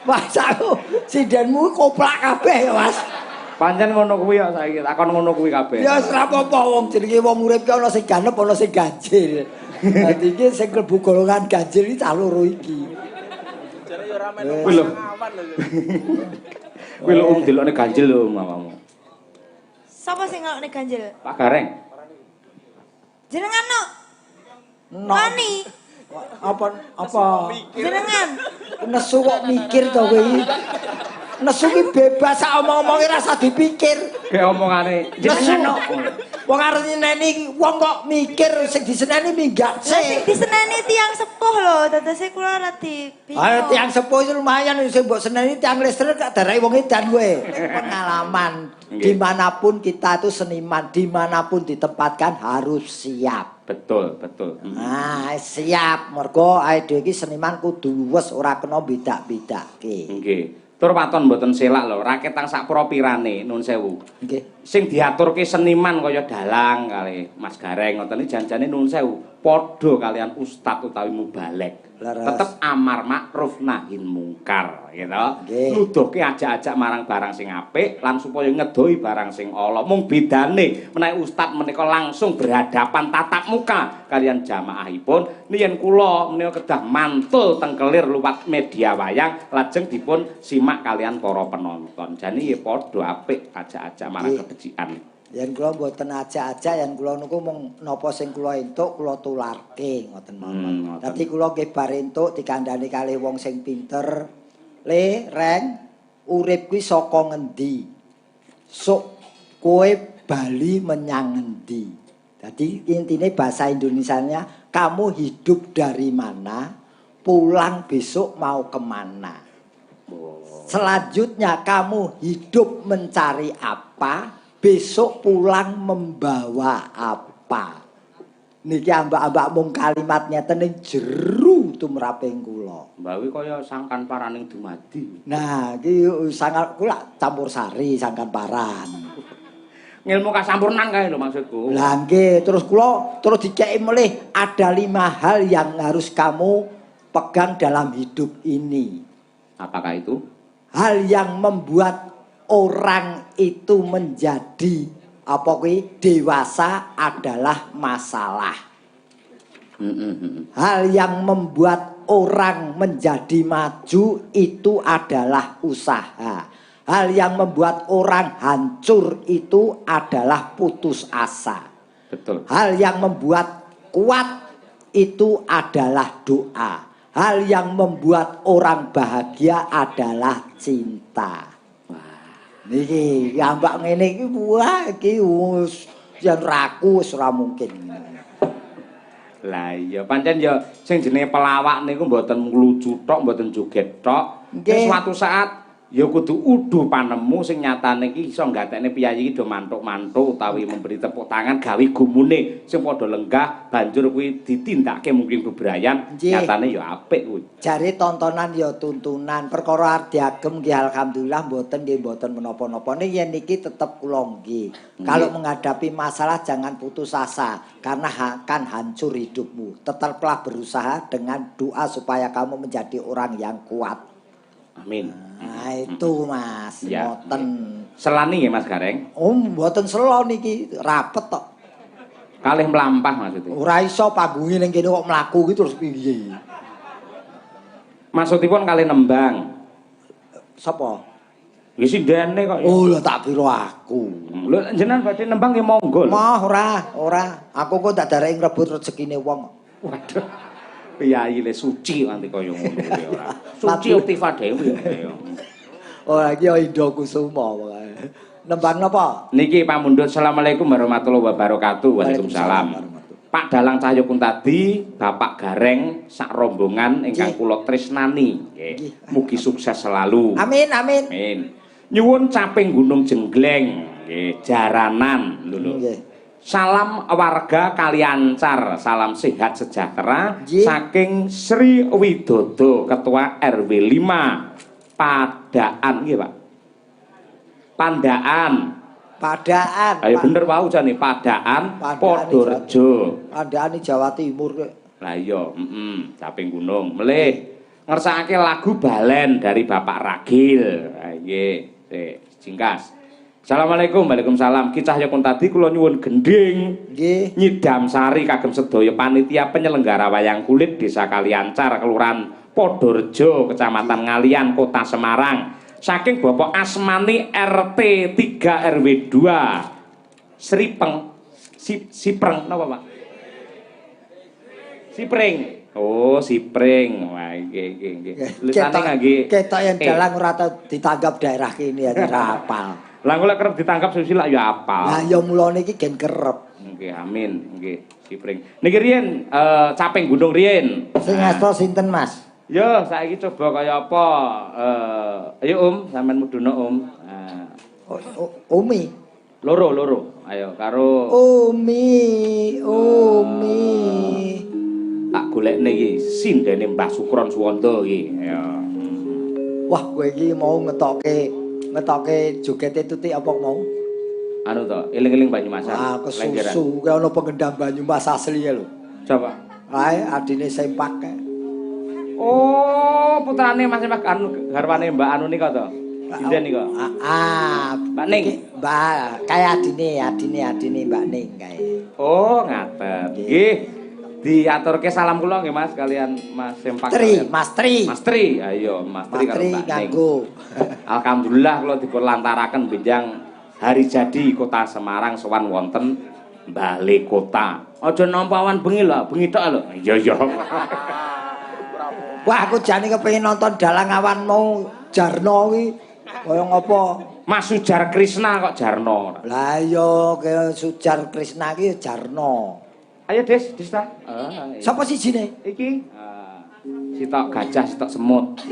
Mas aku sindenmu koplak kabeh ya, Mas. Pancen ngono kuwi ya saiki, takon ngono kuwi kabeh. Ya ora apa-apa wong jenenge wong urip ki ana sing ganep ana sing ganjil. Dadi iki sing klebu golongan ganjil iki cah loro iki. Jare ya ora melu awan lho. Kuwi lho delokne ganjil lho mamamu. Sapa sing ngelokne ganjil? Pak Gareng. Jenengan no. Wani. Apa? Jenengan. Nesu kok mikir to kowe. Nesu ki bebas sak omong-omonge rasa dipikir. Kayak omongane Nesu. Wong arep nyeneni wong kok mikir sing diseneni minggat Lah sik. sing diseneni tiyang sepuh lho, dadase kula ora bingung. Ayo tiyang sepuh itu lumayan sing mbok seneni tiyang listrik gak darai wong edan kowe. Pengalaman dimanapun kita itu seniman, dimanapun ditempatkan harus siap. betul. Nah, siap. Mergo awake dhewe iki seniman kudu wes ora kena bedak-bedake. Nggih. Tur waton mboten selak lho, raketang sak propirane nun sewu. Nggih. Sing diaturke seniman kaya dalang kali Mas Gareng ngoten iki janjane nun sewu padha kalian ustad utawi mubalek. Tetep amar makruf nahi mungkar gitu. Nuduhke ajak-ajak marang barang sing apik lan supaya ngedoi barang sing ala. Mung bedane menawi ustad menika langsung berhadapan tatap muka kalian jamaahipun yen kula menika kedah mantul teng kelir luwat media wayang lajeng dipun simak kalian para penonton. Jane ya padha apik ajak-ajak marang kebejikan. Yen kula mboten ajak-ajak yen kula niku mung napa sing kula entuk kula tularke ngoten mawon. Dadi kula nggih bar entuk dikandhani kalih wong sing pinter. Le, Reng, urip kuwi saka ngendi? Sok kowe bali menyang ngendi? Jadi intine bahasa Indonesianya kamu hidup dari mana, pulang besok mau kemana. Selanjutnya kamu hidup mencari apa, besok pulang membawa apa. Niki ambak-ambak mung kalimatnya tening jeru tumraping kula. Mbawi kaya sangkan paraning dumadi. Nah, iki sangat kula campur sari sangkan paran. Ngilmu kasampurnan kae lho maksudku. Lah nggih, terus kula terus dikeki melih ada 5 hal yang harus kamu pegang dalam hidup ini. Apakah itu? Hal yang membuat orang itu menjadi apa kuwi dewasa adalah masalah. Hal yang membuat orang menjadi maju itu adalah usaha. Hal yang membuat orang hancur itu adalah putus asa. Betul. Hal yang membuat kuat itu adalah doa. Hal yang membuat orang bahagia adalah cinta. Niki ambak ngene iki wah iki wis yen raku wis ora mungkin. Lah iya pancen ya sing jenenge pelawak niku mboten nglucu tok, mboten joget tok. Suatu saat ya kudu udu panemu sing nyatane iki iso nggatekne piyayi iki do mantuk-mantuk utawi memberi tepuk tangan gawe gumune sing padha lenggah banjur kuwi ditindakake mungkin bebrayan nyatane ya apik kuwi. Jare tontonan ya tuntunan perkara arep diagem nggih alhamdulillah mboten nggih mboten menapa-napa yen niki tetep kula nggih. Kalau menghadapi masalah jangan putus asa karena akan hancur hidupmu. Tetaplah berusaha dengan doa supaya kamu menjadi orang yang kuat. Amin. Nah itu Mas, mboten. Selani ya Mas Gareng? Oh, mboten selo niki, rapet tok. Kalih mlampah maksudnya. Ora iso panggunge ning kene kok mlaku iki terus piye. Maksudipun kalih nembang. Sapa? Wis sindene kok. Oh, lha tak kira aku. Lho jenengan badhe nembang nggih monggo. Mah ora. Aku kok tak dareki ngrebut rezekine wong. Waduh. Piyayi le suci nganti kaya ngono kuwi ora. Suci Uktiva Dewi. Ora iki Indra Kusuma wae. Nembang napa? Niki pamundhut. Assalamualaikum warahmatullahi wabarakatuh. Waalaikumsalam. Pak Dalang Cahyukun tadi, Bapak Gareng sak rombongan ingkang kula tresnani. Nggih. Mugi sukses selalu. Amin. Amin. Nyuwun caping Gunung Jenggleng, nggih, jaranan lho. Nggih. Salam warga Kaliancar, salam sehat sejahtera Ye. saking Sri Widodo, Ketua RW 5 Padaan nggih, Pak. Pandaan. Ayo bener wae jane Padaan, Podorjo. Pandaan Jawa Timur kok. Lah iya, caping gunung. Melih ngersakake lagu Balen dari Bapak Ragil. Nggih, singkas. Assalamualaikum, waalaikumsalam. Ki Cahya Kuntadi kula nyuwun gending. Nggih. Nyidam sari kagem sedaya panitia penyelenggara wayang kulit Desa Kaliancar, Kelurahan Podorjo, Kecamatan Ngalian, Kota Semarang. Saking Bapak Asmani RT 3 RW 2. Sripeng. Sipreng napa, Pak? Sipring. Oh, Sipring. Wah, nggih. Lusane ngangge ketok yang dalang ora tau ditanggap daerah kene ya ora apal. Lah kula kerep ditangkap susi lak ya apal. Lah ya mulane iki gen kerep. Nggih, amin. Nggih, Sipring. Niki riyen caping gunung riyen. Sing asta sinten, Mas? Yo, saiki coba kaya apa? Ayo sampean mudhuna Umi. Loro. Ayo karo Umi. tak golekne iki sindene Mbah Sukron Suwanda iki. Ya. Wah, kowe iki mau ngetoke jogete tutik apa mau? Anu to, eling-eling Banyumasan. Ah, kesusu kae ana pengendang Banyumas asli ya lho. Coba. Ae adine sempak kae. Oh, putrane Mas Mas anu garwane Mbak Anu nika to. Sinden nika. Mbak Ning. Mbak kae adine Mbak Ning kae. Oh, ngaten. Nggih. Diaturke salam kula nggih Mas kalian Mas Sempak. Mas Tri. Ayo Mas Tri karo Mbak Ning. Alhamdulillah kula dipun lantaraken benjang hari jadi Kota Semarang sowan wonten Balai Kota. Aja nampa awan bengi lho, bengi tok lho. Iya. Wah, aku jane kepengin nonton dalang awan mau Jarno kuwi. Kaya ngopo? Mas Sujar Krisna kok Jarno. Lah iya kaya Sujar Krisna ki Jarno. Ayo Desta. Sapa sijine? Iki. Sitok gajah, sitok semut.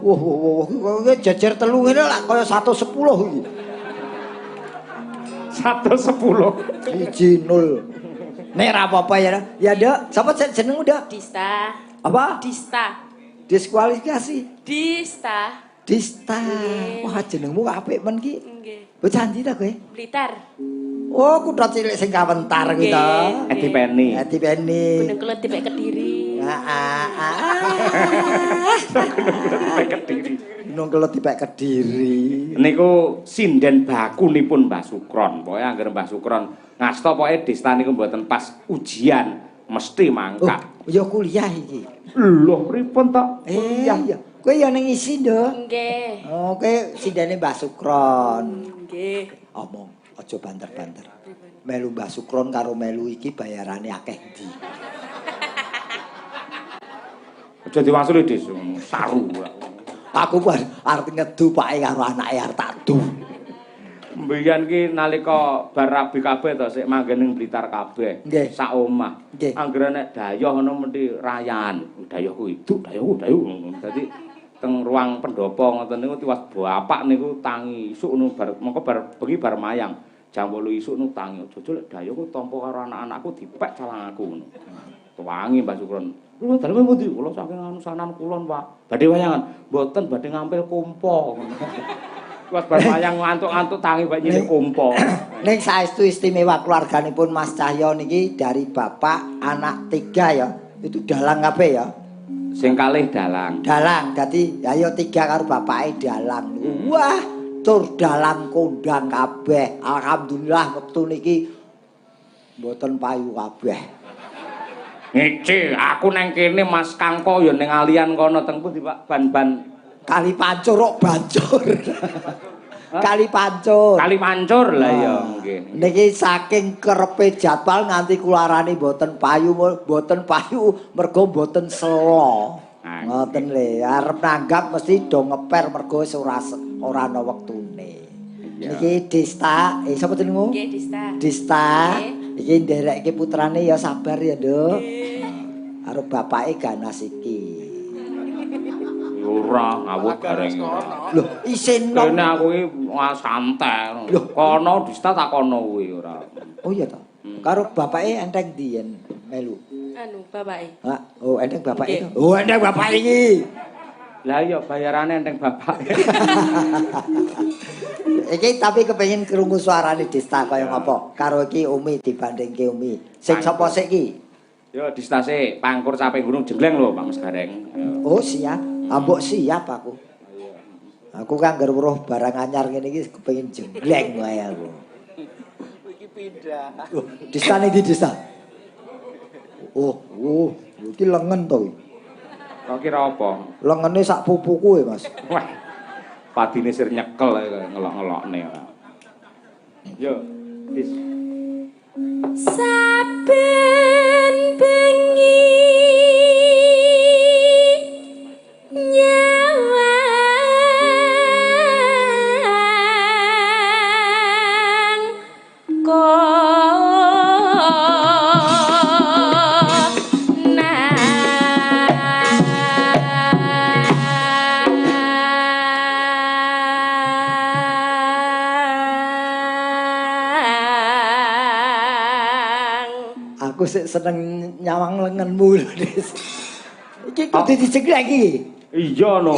Kowe jejer telu ngene lak kaya 110 iki. 110. 1-0. Nek ra apa-apa ya. Ya, Dok. Sapa jenengmu, Dok? Dista. Apa? Dista. Diskualifikasi. Dista. Wah, jenengmu apik men ki. Nggih. Bocah ndi ta kowe? Blitar. Oh, kutha cilik sing kawentar kuwi to. Edi Penny. Gunung Kelut dipek Kediri. Gunung Kelut dipek Kediri. Niku sinden bakunipun Mbah Sukron. Pokoke anggere Mbah Sukron ngasta pokoke Desta niku mboten pas ujian mesti mangkat. Oh, ya kuliah iki. Lho, pripun to? Iya. Kowe ya ning isi, Nduk. Nggih. Oh, kowe sindene Mbah Sukron. Nggih. Omong aja banter-banter. Melu Mbah Sukron karo melu iki bayarane akeh ndi? Aja diwasuli Des, saru. Aku arep ngedu pake karo anake arep tak du. Mbiyen ki nalika bar rabi kabeh to sik manggen ning Blitar kabeh. Sak omah. Anggere nek dayoh ngono mesti rayan. Dayoh kuwi, dayoh. Dadi teng ruang pendopo ngoten niku tiwas bapak niku tangi isuk ngono bar mengko bar bengi bar mayang. Jam 8 isuk niku tangi. Jojo lek dayoh ku tampa karo anak-anakku dipek calang aku ngono. Tuwangi Mbah Sukron. Lho daleme pundi? Kula saking anu sanan kulon, Pak. Badhe wayangan, mboten badhe ngampil kompo ngono. Kuwi bar wayang ngantuk-ngantuk tangi bae nyilih kompo. Ning saestu istimewa keluarganipun Mas Cahyo niki dari bapak anak 3 ya. Itu dalang kabeh ya. Sing kalih dalang. Dalang. Dadi ayo 3 karo bapake dalang. Wah, tur dalang kondang kabeh. Alhamdulillah wektu niki mboten payu kabeh. Ngece, aku nang kene Mas Kangko ya ning alian kono teng pundi Pak ban-ban Kali Pancur kok bancur. Kali Pancur. Kali Pancur lah ya nggih. Niki saking kerepe jadwal nganti kularane mboten payu mergo mboten selo. Ngoten le, arep nanggap mesti do ngeper mergo wis ora ana wektune. Niki Desta, sapa jenengmu? Nggih, Dista. Desta. Iki nderekke putrane ya sabar ya, Nduk. Karo bapake ganas iki. Ora ngawut bareng. Lho, isin nom. Kene aku iki santai. Kono Dista tak kono kuwi ora. Oh iya to. Karo bapake enteng ndi yen melu? Anu, bapake. Oh, enteng bapake. Oh, enteng bapake iki. Lah iya bayarane enteng bapak. Iki tapi kepengin krungu suarane Desta kaya ngapa? Karo iki Umi dibandingke Umi. Sing sapa sik iki? Yo distase Pangkur Caping Gunung Jembleng lho Pak Mas Gareng. Oh siap, ambok siap aku. Aku kan ngger weruh barang anyar ngene iki kepengin jembleng wae aku. Iki pindah. Distane di desa. Oh, iki lengen to. Kok kira apa? Lengene sak pupuku Mas. Wah. Padine sir nyekel ngelok-ngelokne. Yo, Dis. Saben bengi nyawang Aku sik seneng nyawang lengenmu lho, Dis. Iki kudu diceklek iki. Iya no.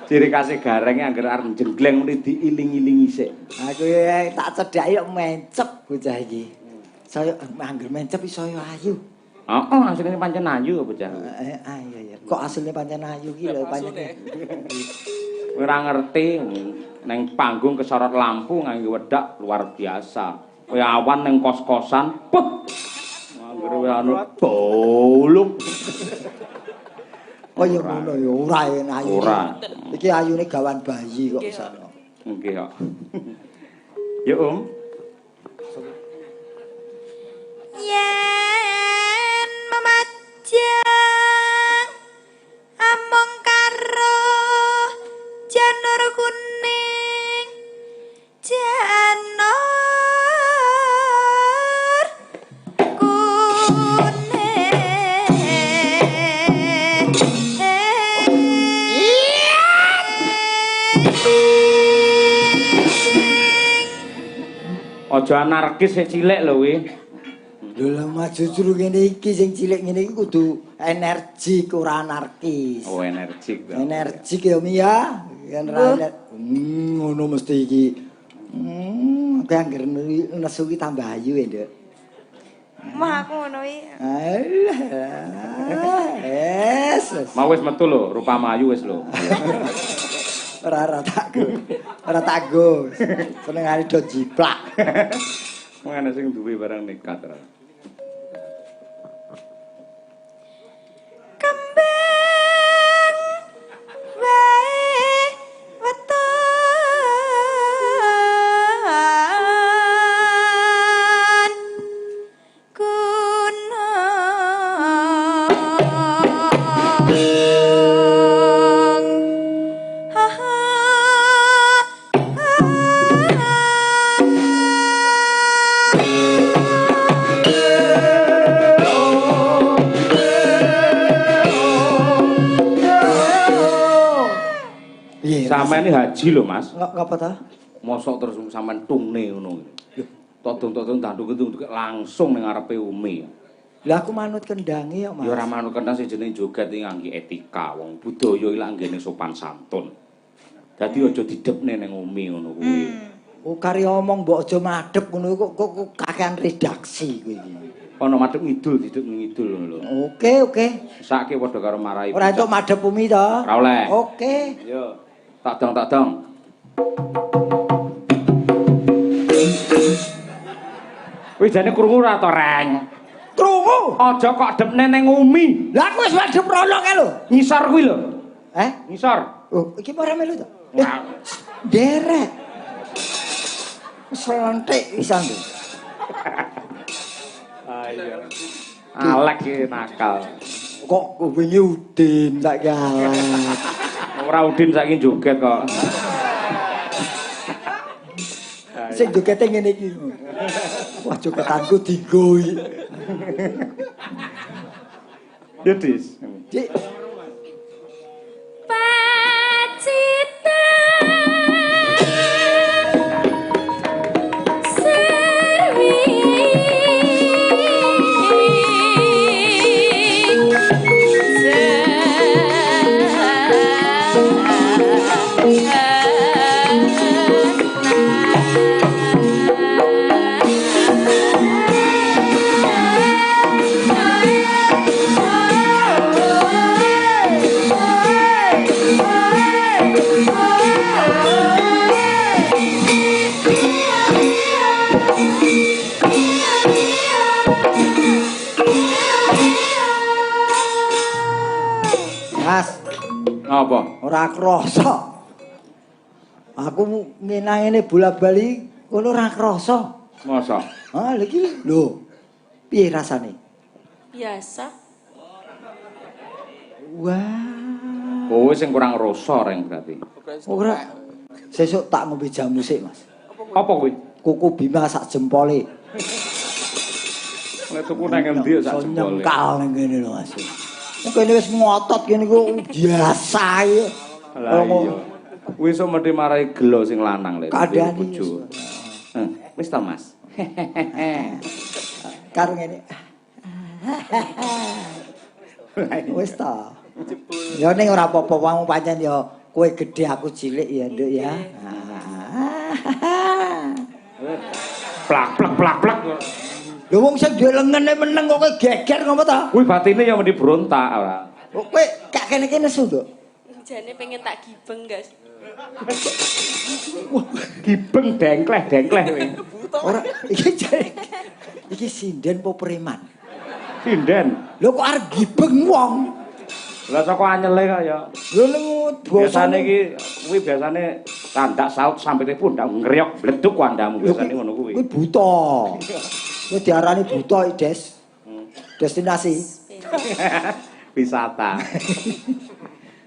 Ciri kasih garenge angger arep jenggleng muni diiling-ilingi sik. Aku tak cedhaki kok mencep bocah iki. Saya angger mencep iso ayu. Heeh, asline pancen ayu bocah. Iya. Kok asline pancen ayu iki lho pancen. Ora ngerti neng panggung kesorot lampu nganggo wedak luar biasa. Kaya awan neng kos-kosan, put. Anggere anu boluk. Oh ya ngono ya ora ayu. Ora. Iki ayune gawan bayi kok sana. Nggih kok. Ya Om. Yen memajang among karo janur kuning janur Aja anarkis sik cilik lho kuwi. Lho lah Mas justru ngene iki sing cilik ngene iki kudu energik ora anarkis. Oh energik. Energik ya Mia. Kan ra ngono mesti iki. Aku angger nesu ki tambah ayu ya, Nduk. Mah aku ngono iki. Mau wis metu lho, rupa Mayu wis lho. Ora takgo. Senengane do jiplak. Mangane sing duwe barang nekat ra. Kembang wae weton kuno Sampeyan haji lho, Mas. Ngapa ta? Mosok terus sampean tungne ngono. Todong-todong tanduk-tanduk langsung ning ngarepe Umi. Lah aku manut kendange ya, Mas. Ya ora manut kendang sing jenenge joget iki ngangge etika, wong budaya iki lak nggene sopan santun. Dadi aja didepne ning Umi ngono kuwi. Oh kari omong mbok aja madhep ngono kok kakean redaksi kowe iki. Ana madhep ngidul didep ngidul ngono lho. Oke. Sake padha karo marai. Ora entuk madhep Umi to? Ora oleh. Oke. Yo. Tak dong. Wis jane krungu ora to, Reng? Krungu. Aja kok depne ning Umi. Lah aku wis madhep rono kae lho. Ngisor kuwi lho. Ngisor. Oh, iki ora melu to? Derek. Selentik pisan lho. Ayo. Alek iki nakal. Kok wingi Udin tak alek. Ora Udin saiki joget kok. Sing jogete ngene iki. Wah, jogetanku digoi. Ya, Dis. Dik. Mas, Apa? ora krasa. Aku ngene bola-bali kono ora krasa. Masa? Ah, lha iki lho. Piye rasane? Biasa. Wah. Kowe sing kurang rasa reng berarti. Ora. Sesuk tak ngombe jamu sik, Mas. Apa kuwi? Kuku Bima sak jempole. Nek tuku nang endi sak jempole. Nyengkal ning kene lho, Mas. Kene wis ngotot kene ku biasa ya. Lah iya. Kuwi iso mesti marai gelo sing lanang lek bojo. Wis ta, Mas. Karo ngene. Wis ta. Ya ning ora apa-apa wong pancen ya kowe gedhe aku cilik ya, Nduk ya. Plak plak plak plak. Lho wong sing duwe lengene meneng kok kowe geger ngopo ta? Kuwi batine ya mesti berontak ora. Kowe gak kene-kene nesu, Nduk. Jane pengen tak gibeng, Guys. Gibeng dengkleh kowe. Ora iki jare iki sinden po preman. Sinden. Lho kok arep gibeng wong. Lah saka anyele kok ya. Lho ning Biasane iki kuwi biasane tandak saut sampe pundak ngriok bleduk kandamu biasane ngono kuwi. Kuwi buta. Kuwi diarani buta, Des. Destinasi. Wisata.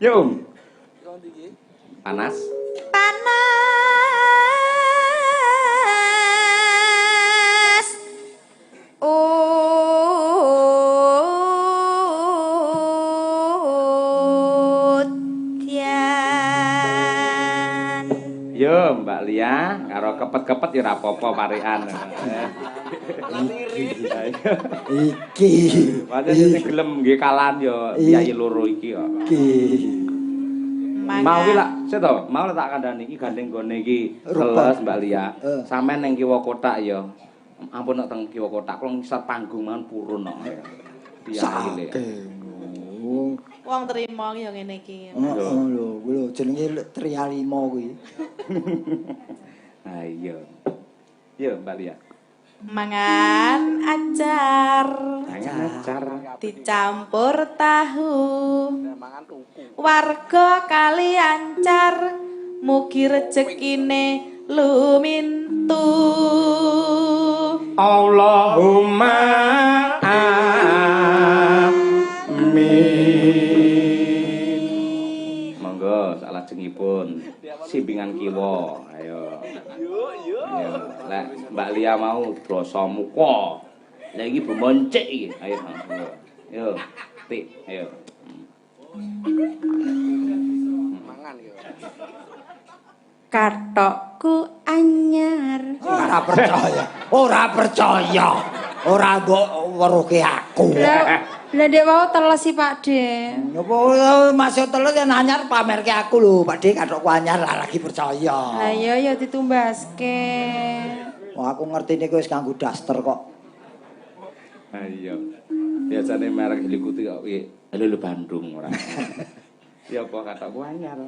Yo. Panas. Panas. Udian. Yo, Mbak Lia, karo kepet-kepet ya ora apa-apa parikan. Iki. Pancen sing gelem nggih kalan yo yayi loro iki kok. Iki. Mau ki lak, sik to, mau tak kandhani iki gandeng gone iki teles Mbak Lia. Sampeyan ning kiwa kotak ya. Ampun nek teng kiwa kotak kula ngisor panggung man purun kok. Piye Wong trimo ya ngene iki. Heeh lho, jenenge Trialimo kuwi. Ha iya. Yo Mbak Lia. Mangan acar. Acar. Dicampur tahu. Warga kali ancar. Mugi rejekine lumintu. Allahumma amin. Monggo salajengipun simbingan kiwa. Ayo. Yo. Lek Mbak Lia mau basa muka. Lah iki bemoncik iki. Ayo. Yo. Tik, ayo. Mangan yo. Katokku anyar. Ora percaya. Ora percaya. Ora mbok weruhke aku. Lah dek mau teles si Pak De. Apa masuk teles yen anyar pamerke aku lho, Pak De katokku anyar lah lagi percaya. Lah iya ya ditumbaske. Wah, aku ngertine kowe wis kanggo daster kok. Ha iya. Biasane merek Helikuti kok piye? Halo Bandung ora. Ya apa katokku anyar.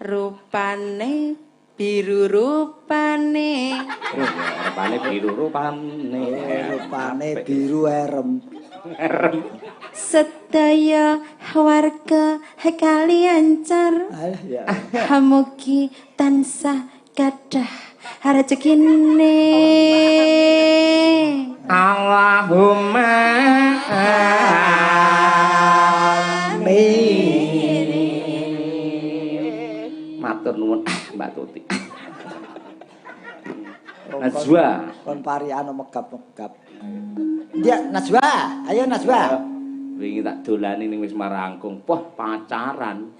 Rupane biru rupane. Rupane biru rupane. Rupane biru erem. Sedaya warga kalian car. Ya. Mugi tansah gadah rezekine. Allahumma amin. Matur nuwun Mbak Tuti. Najwa. Kon parian megap-megap. Dia Najwa, ayo Najwa. Wingi tak dolani ning wis marangkung. Wah, pacaran.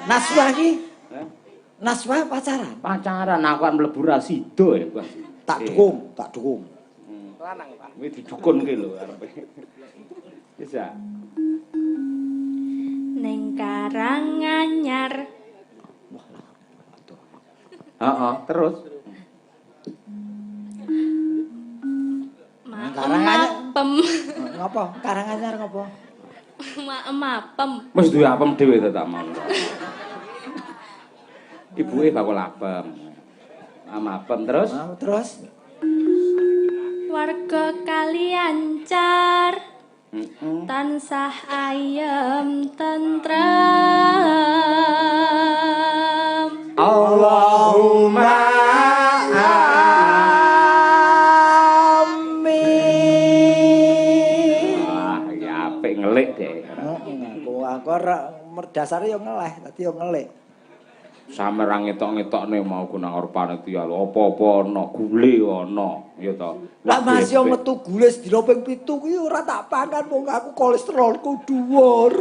Najwa iki. Najwa pacaran. Pacaran aku kan mlebu ra sida ya, Bang. Tak dukung, tak dukung. Lanang, Pak. Kuwi didukunke lho arepe. Wis ya. Ning Karanganyar. Heeh, terus. Mapem. Ngopo? Karanganyar ngopo? Mapem. Wis duwe apem dhewe to tak mau. Ibuke bakul apem. Apem terus? Terus warga kalian car tansah ayem tentrem Allahumma amin. Wah, ya apik ngelik deh. Aku dasare yo ngeleh, dadi yo ngelik. Sampe ra ngetok-ngetokne mau ku nang panitia lho apa-apa ana gule ana ya to. Lah masih yo metu gule sedina ping 7 kuwi ora tak pangan wong aku kolesterolku dhuwur.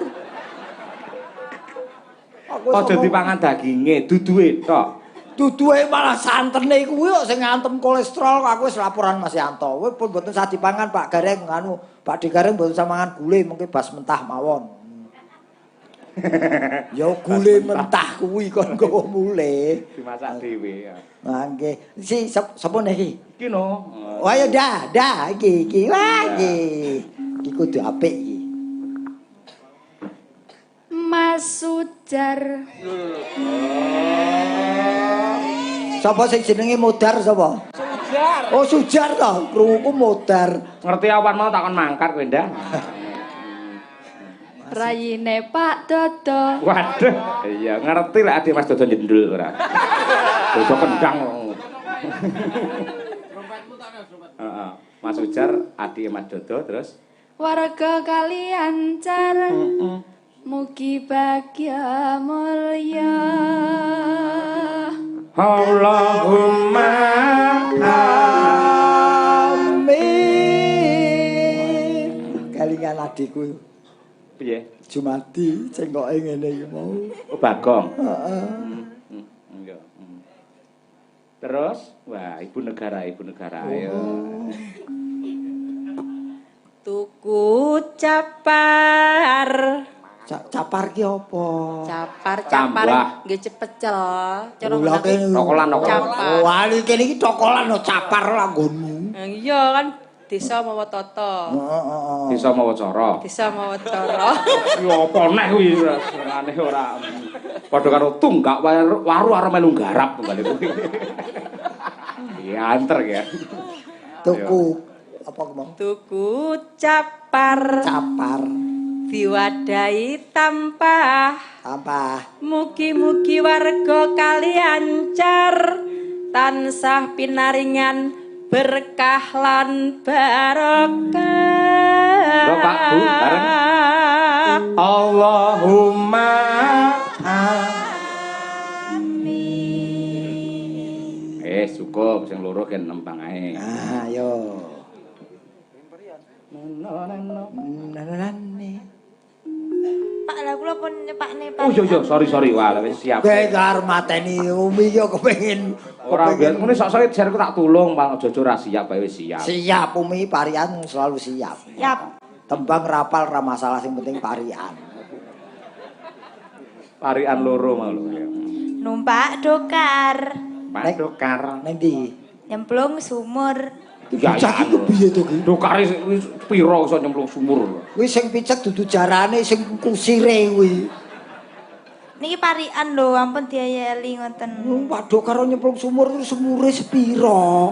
Aja dipangan daginge, duduhe tok. Duduhe malah santene kuwi kok sing ngantem kolesterol aku wis laporan Mas Yanto. Kowe pun mboten usah dipangan Pak Gareng anu, Pak Gareng mboten usah mangan gule mengke bas mentah mawon. Ya gule mentah kuwi kon nggawa mule. Dimasak dhewe ya. Nah nggih. Si sapa niki? Iki no. Wah ya dah iki. Wah iki. Iki kudu apik iki. Mas Sujar. Sapa sing jenenge Modar sapa? Sujar. Oh Sujar to, krunguku Modar. Ngerti awan mau takon mangkat kowe ndak? Rayine Pak Dodo. Waduh, iya ngerti lah ade Mas Dodo jendul ora. Dodo kendang. Heeh. Mas Ujar adi Mas Dodo terus Warga kalian car. Mugi bahagia mulya. Allahumma amin. Kelingan adikku. piye? Jumadi cengkoke ngene iki mau. Oh, Bagong. Heeh. Iya. Terus, wah, ibu negara ayo. Tuku capar. Capar ki apa? Capar nggih cepecel. Cara Tokolan. Wah, kene iki tokolan no capar lah nggonmu. Iya kan desa mawa tata. Heeh. Desa Mawacara. Desa mawa cara. Ya apa neh kuwi senengane ora. Padha karo tunggak waru arep melu garap kembali kuwi. Iya anter ya. Tuku apa kemong? Tuku capar. Capar. Diwadahi tampah. Tampah. Mugi-mugi warga kalian car tansah pinaringan berkah lan barokah. Lho Pak Bu, bareng. Allahumma amin. Cukup sing loro kan nempang ae. Nah, ayo. Pak lah kula pun nyepakne Pak. Oh iya sorry wah wis siap. Kowe karo mateni Umi yo kepengin Ora biyen ngene sok-sok jarku tak tulung Pak Jojo ra siap bae wis siap. Siap Umi parian selalu siap. Siap. Tembang rapal ra masalah sing penting parian. Parian loro mau lho. Numpak dokar. Pak Dokar. Ning ndi? Nyemplung sumur. Ya Cak iki piye to ki? Dokare piro iso nyemplung sumur. Kuwi sing picek dudu jarane sing kusire kuwi. Niki parian lho, ampun diayeli ngoten. Waduh karo nyemplung sumur itu sumure sepiro?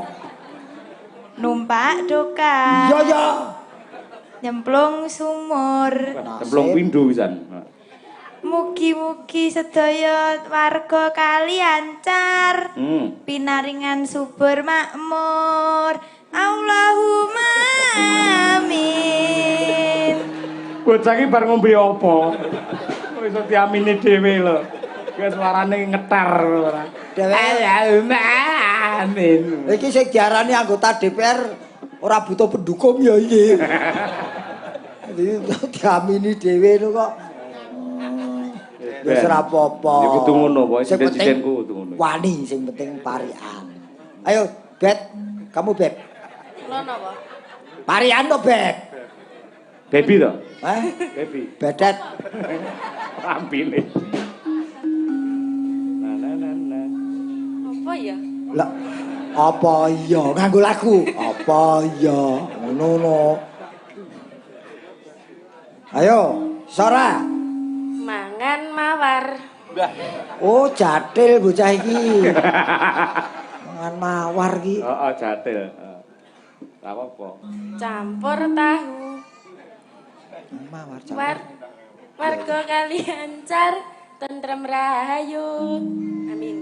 Numpak dokar. Iya ya. Nyemplung sumur. Nyemplung pindho pisan. Mugi-mugi sedaya warga kalian car. Pinaringan subur makmur. Allahumma amin. Bocah iki bar ngombe apa? Kok iso diamini dhewe lho. Ki suarane ngeter ora. Allahumma amin. Iki sing diarani anggota DPR ora butuh pendukung ya iki. Diamini dhewe lho kok. Wis ora apa-apa. Ya kudu ngono, pokoke Sing penting siden-sidenku kudu ngono. Wani sing penting parian. Ayo, Bet. Kamu Beb. Kula napa? Parian to, Beb. Baby to? Baby. Bedet. Rampine. Apa ya? Lah apa iya nganggo lagu? Apa iya? Ngono. Ayo, Sora. Mangan mawar. Oh, jatil bocah iki. Mangan mawar iki. Heeh, jatil. Lah apa? Campur tahu. Mawar. Warga kali lancar, tentrem rahayu. Amin.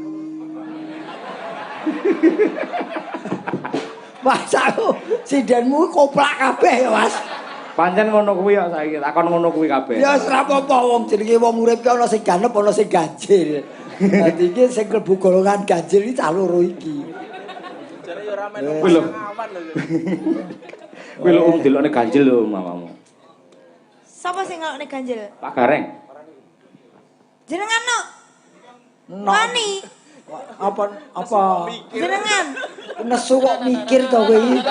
Mas aku sindenmu koplak kabeh ya, Mas. Pancen ngono kuwi kok saiki, takon ngono kuwi kabeh. Ya ora apa-apa wong jenenge wong urip ki ana sing ganep ana sing ganjil. Dadi iki sing klebu golongan ganjil iki cah loro iki. Jare ya ora melu awan lho. Kuwi lho delokne ganjil lho mamamu. Sapa sing ngelokne ganjil? Pak Gareng. Jenengan no. Wani. Apa? Jenengan. Nesu kok mikir to kowe iki.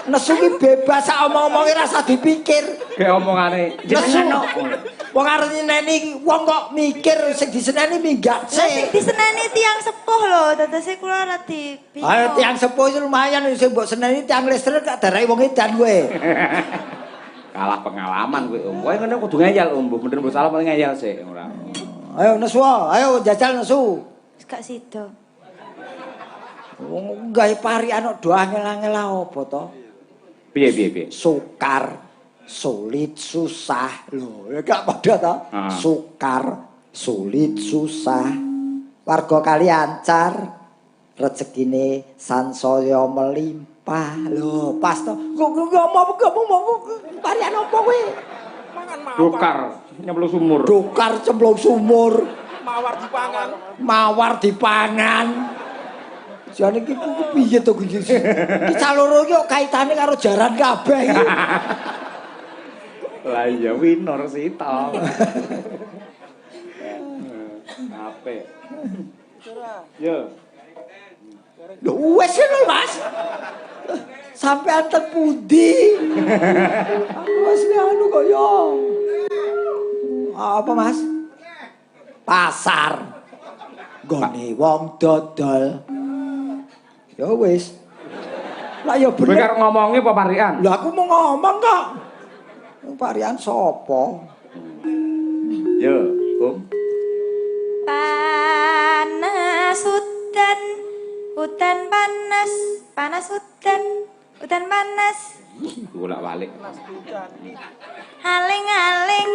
Nesu ki bebas sak omong-omonge rasa dipikir. Kayak omongane Nesu. Wong arep nyeneni wong kok mikir sing diseneni minggat Sing diseneni tiyang sepuh lho, dadase kula ora dipingo. Ayo tiyang sepuh iki lumayan sing mbok seneni tiyang listrik gak darai wong edan kowe. kalah pengalaman kowe Om. Kowe ngene kudu ngeyel Om, bener mbok salah paling ngeyel sik ora. Ayo nesu, ayo jajal nesu. Gak sida. Wong gawe parian kok do angel-angel apa to? Piye? Sukar, sulit, susah. Lho, ya gak padha to? Sukar, sulit, susah. Warga kali ancar, rezekine sansaya melimpah. Lho, pas to. Ngomong parian apa kowe? Dokar nyemplung sumur. Dokar cemplung sumur. Mawar dipangan. Jane iki piye to iki? Iki caloro iki kok kaitane karo jaran kabeh iki. Lah iya winor sih to. Apik. Yo. Lho wis lho Mas. Sampean teng pundi? Aku wis anu kok yo. Apa Mas? Pasar. Gone wong dodol. Ya wis. Lah ya bener. Kowe karo ngomongi apa parian? Lah aku mau ngomong kok. Parian sapa? Yo, Om. Panas hutan panas, panas hutan panas. Bolak-balik. Haling-haling.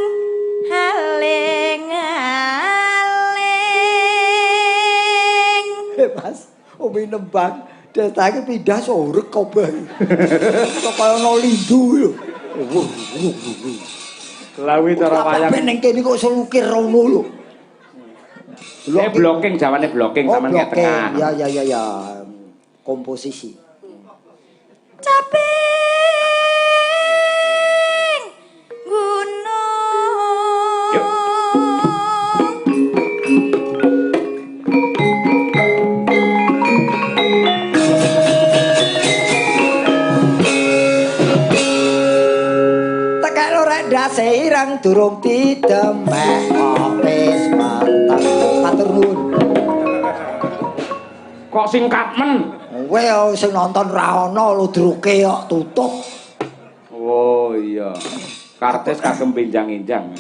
Mas, umi nembang datake pindah sorek kabeh. Kok kaya ono lindu lho. Lawi cara wayang. Ning kene kok iso lukir rono lho. Blocking jawane blocking sampean ke tengah. Ya. Komposisi. Caping gunung. Yuk. Ndase ireng durung didemek wis mantap. Matur nuwun. Kok singkat men? Kowe sing nonton ra ono ludruke kok tutup. Oh iya. Kartes kagem benjang-enjang.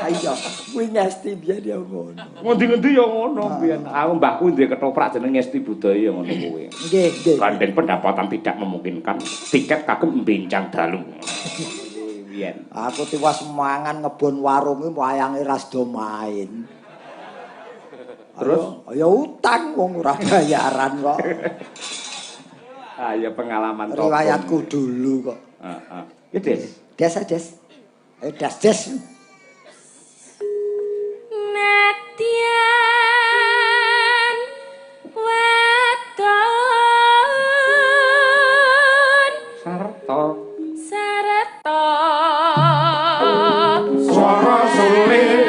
Iya, kuwi ngesti biyen ya ngono. Ngendi-ngendi ya ngono biyen. Aku mbahku duwe ketoprak jeneng Ngesti Budaya ngono kuwi. Nggih. Gandeng pendapatan tidak memungkinkan, tiket kagem benjang dalu. Biyen. Aku tiwas mangan ngebon warung iki wayange ras do main. Terus ya utang wong ora bayaran kok. Ya pengalaman toko. Riwayatku dulu kok. Heeh. Ya Des. Des. Ayo des. Natian weton Sarto Suara suling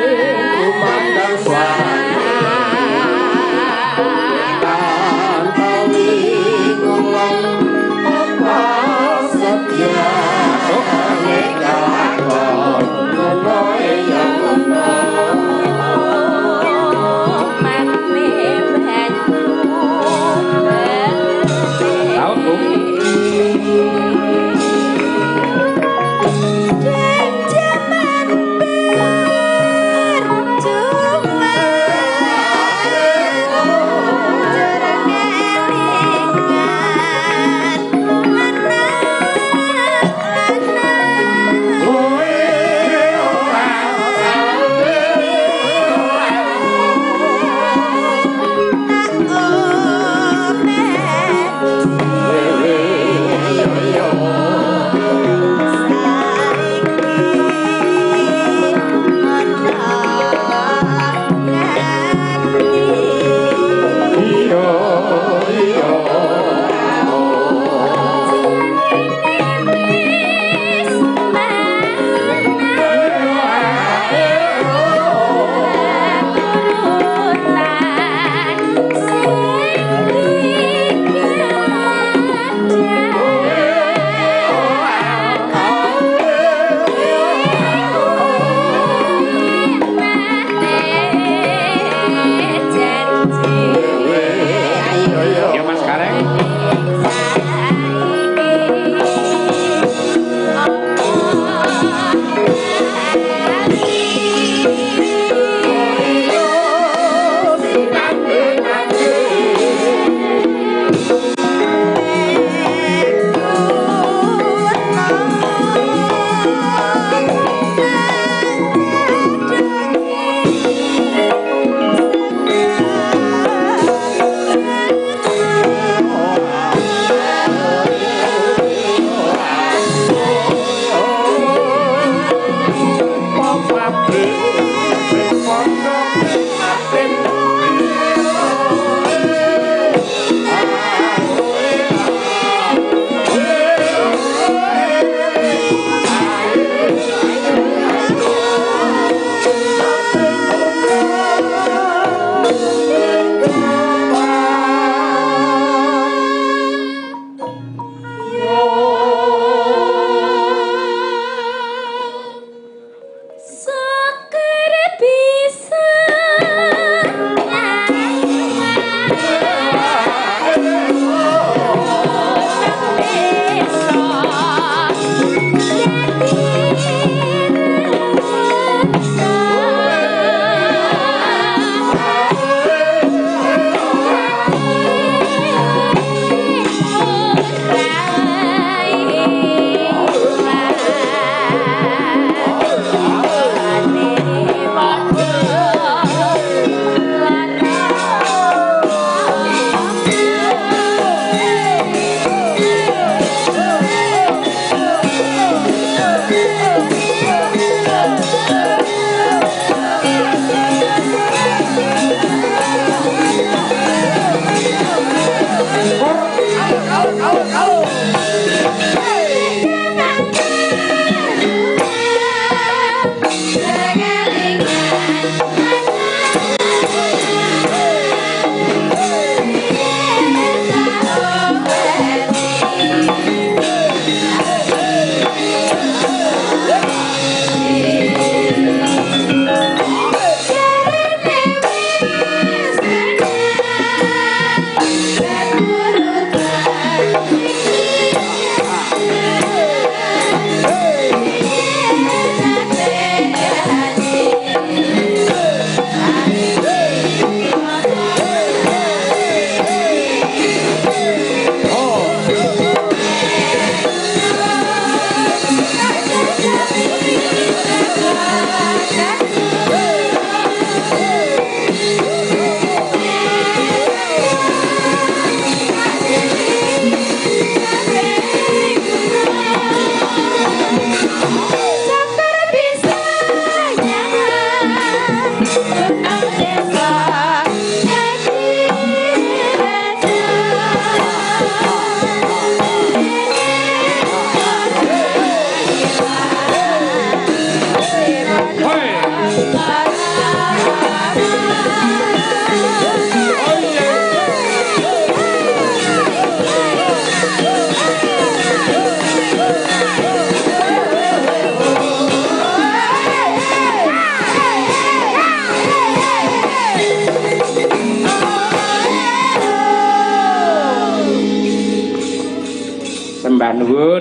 kumandang suara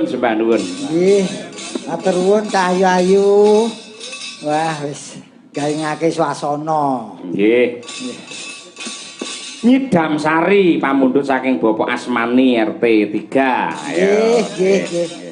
sembah nuwun. Nggih. Matur nuwun Cahyu Ayu. Wah, wis gawe ngake swasana. Nggih. Nyidam Sari pamundhut saking Bapak Asmani RT 3. Nggih, nggih, nggih.